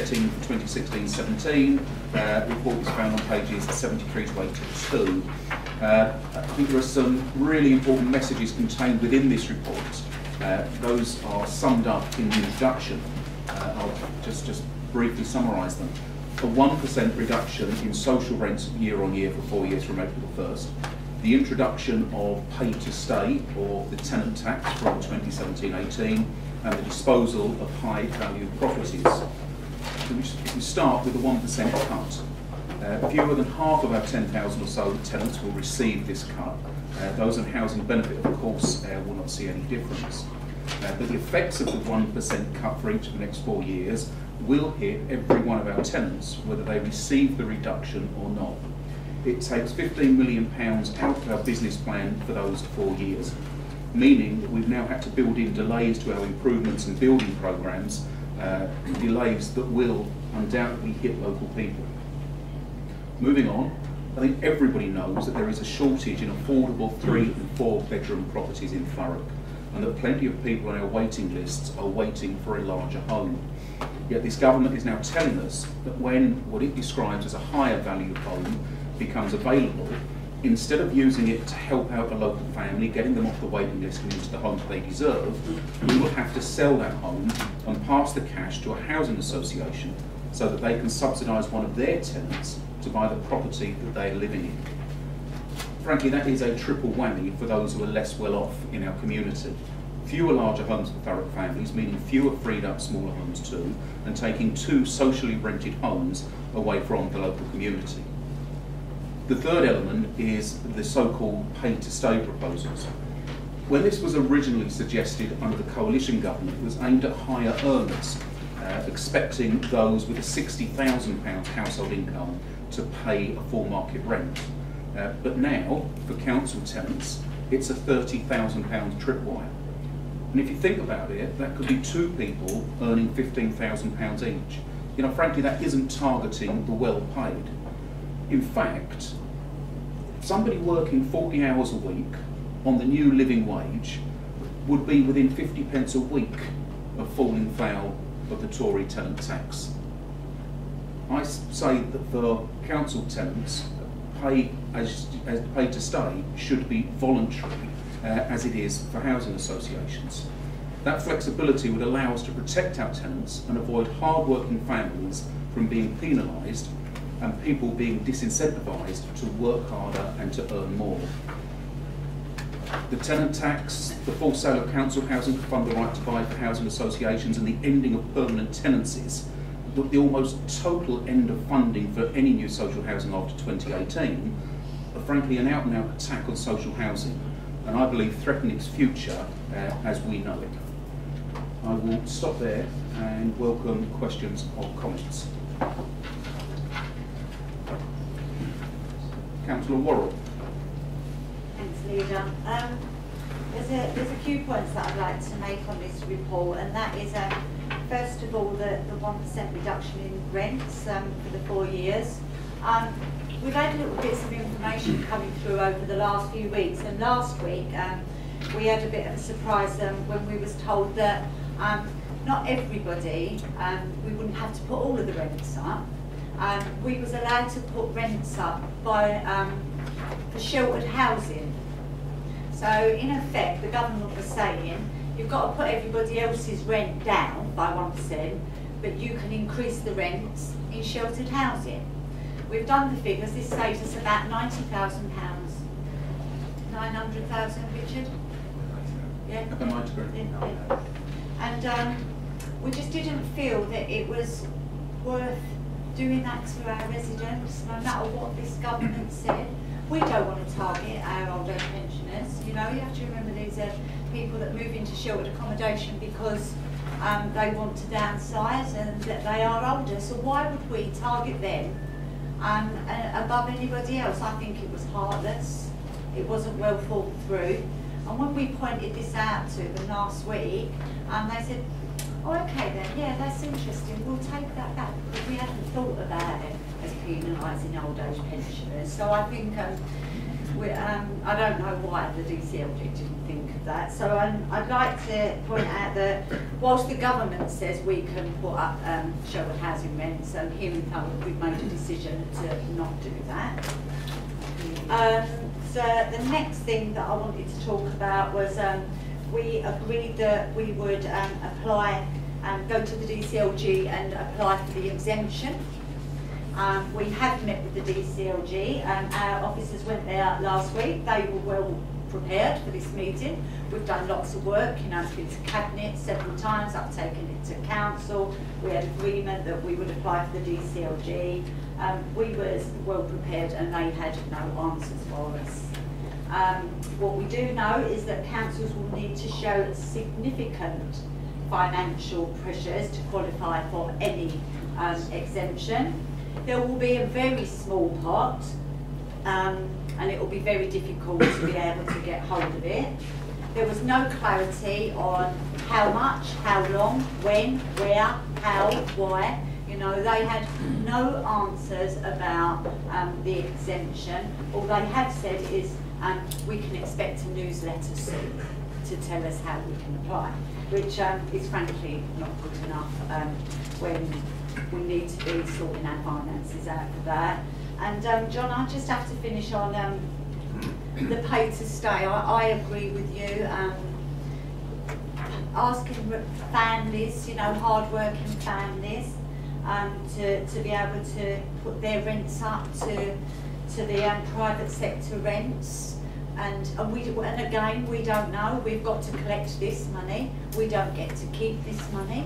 setting for 2016-17. Report was found on pages 73 to 82. I think there are some really important messages contained within this report. Those are summed up in the introduction. I'll just briefly summarise them. A 1% reduction in social rents year on year for 4 years from April 1st. The introduction of pay to stay, or the tenant tax, from 2017-18, and the disposal of high value properties. If we start with the 1% cut, fewer than half of our 10,000 or so tenants will receive this cut. Those on housing benefit, of course, will not see any difference. But the effects of the 1% cut for each of the next 4 years will hit every one of our tenants, whether they receive the reduction or not. It takes £15 million out of our business plan for those 4 years, meaning that we've now had to build in delays to our improvements and building programmes, delays that will undoubtedly hit local people. Moving on, I think everybody knows that there is a shortage in affordable 3 and 4 bedroom properties in Thurrock, and that plenty of people on our waiting lists are waiting for a larger home. Yet this government is now telling us that when what it describes as a higher value home becomes available, instead of using it to help out a local family, getting them off the waiting list and into the homes they deserve, we will have to sell that home and pass the cash to a housing association so that they can subsidise one of their tenants to buy the property that they are living in. Frankly, that is a triple whammy for those who are less well off in our community. Fewer larger homes for Thurrock families, meaning fewer freed up smaller homes too, and taking 2 socially rented homes away from the local community. The third element is the so-called pay-to-stay proposals. When this was originally suggested under the coalition government, it was aimed at higher earners, expecting those with a £60,000 household income to pay a full market rent. But now, for council tenants, it's a £30,000 tripwire. And if you think about it, that could be 2 people earning £15,000 each. You know, frankly, that isn't targeting the well-paid. In fact, somebody working 40 hours a week on the new living wage would be within 50 pence a week of falling foul of the Tory tenant tax. I say that for council tenants, pay to stay should be voluntary, as it is for housing associations. That flexibility would allow us to protect our tenants and avoid hard-working families from being penalised and people being disincentivised to work harder and to earn more. The tenant tax, the full sale of council housing to fund the right to buy for housing associations, and the ending of permanent tenancies, the almost total end of funding for any new social housing after 2018, are frankly an out-and-out attack on social housing, and I believe threaten its future as we know it. I will stop there and welcome questions or comments. Councillor Worrell. Thanks, Leader. There's a few points that I'd like to make on this report, and that is, first of all, the 1% reduction in rents for the 4 years. We've had little bits of information coming through over the last few weeks, and last week we had a bit of a surprise when we was told that not everybody, we wouldn't have to put all of the rents up. We was allowed to put rents up by for sheltered housing. So in effect, the government was saying you've got to put everybody else's rent down by 1%, but you can increase the rents in sheltered housing. We've done the figures. This saves us about £90,000. 900,000, Richard? Yeah. Yeah. And we just didn't feel that it was worth doing that to our residents, no matter what this government said. We don't want to target our old age pensioners. You know, you have to remember these are people that move into sheltered accommodation because they want to downsize and that they are older. So why would we target them above anybody else? I think it was heartless. It wasn't well thought through. And when we pointed this out to them last week, they said, oh, okay then, yeah, that's interesting, we'll take that back, because we hadn't thought about it as penalising old age pensioners. So I think I don't know why the DCLG didn't think of that. So I'd like to point out that whilst the government says we can put up sheltered housing rents, here in Thurrock we've made a decision to not do that. So the next thing that I wanted to talk about was we agreed that we would apply and go to the DCLG and apply for the exemption. We have met with the DCLG. Our officers went there last week. They were well prepared for this meeting. We've done lots of work. You know, it's been to cabinet several times. I've taken it to council. We had agreement that we would apply for the DCLG. We were well prepared, and they had no answers for us. What we do know is that councils will need to show significant financial pressures to qualify for any exemption. There will be a very small pot, and it will be very difficult to be able to get hold of it. There was no clarity on how much, how long, when, where, how, why. You know, they had no answers about the exemption. All they have said is we can expect a newsletter soon to tell us how we can apply, which is frankly not good enough when we need to be sorting our finances out for that. And John, I just have to finish on the pay to stay. I agree with you. Asking families, you know, hard-working families, to be able to put their rents up to the private sector rents, and again we don't know. We've got to collect this money. We don't get to keep this money.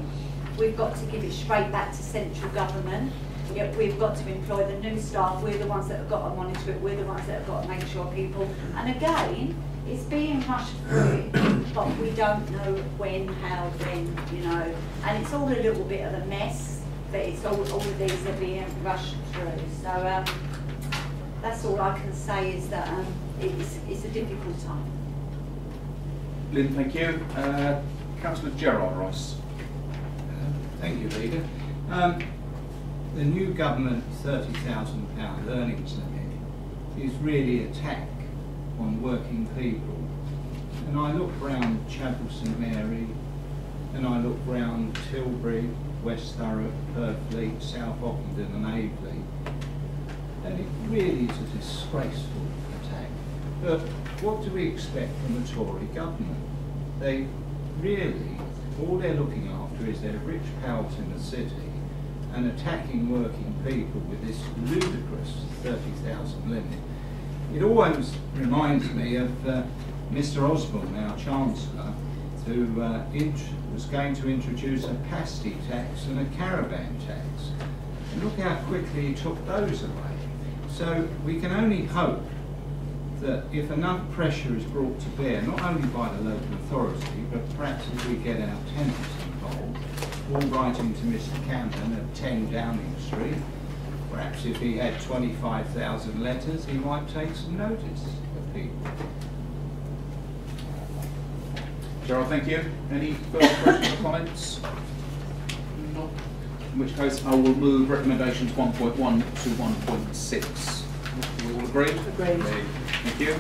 We've got to give it straight back to central government. Yet we've got to employ the new staff. We're the ones that have got to monitor it. We're the ones that have got to make sure people. And again, it's being rushed through, but we don't know when, how, when, you know. And it's all a little bit of a mess. But it's all of these are being rushed through. So that's all I can say is that it's a difficult time. Lynn, thank you. Councillor Gerard Rice. Thank you, Leader. The new government £30,000 earnings limit is really a tax on working people. And I look round Chapel St Mary, and I look round Tilbury, West Thurrock, Purfleet, South Ockenden and Aveley, and it really is a disgraceful attack. But what do we expect from the Tory government? They really, all they're looking after is their rich pals in the city and attacking working people with this ludicrous 30,000 limit. It always reminds me of Mr Osborne, our Chancellor, who was going to introduce a pasty tax and a caravan tax. And look how quickly he took those away. So we can only hope that if enough pressure is brought to bear, not only by the local authority, but perhaps if we get our tenants involved, all writing to Mr Camden at 10 Downing Street, perhaps if he had 25,000 letters, he might take some notice of people. Gerard, thank you. Any further questions or comments? No. In which case I will move recommendations 1.1 to 1.6. Do we all agree? Agreed. Thank you.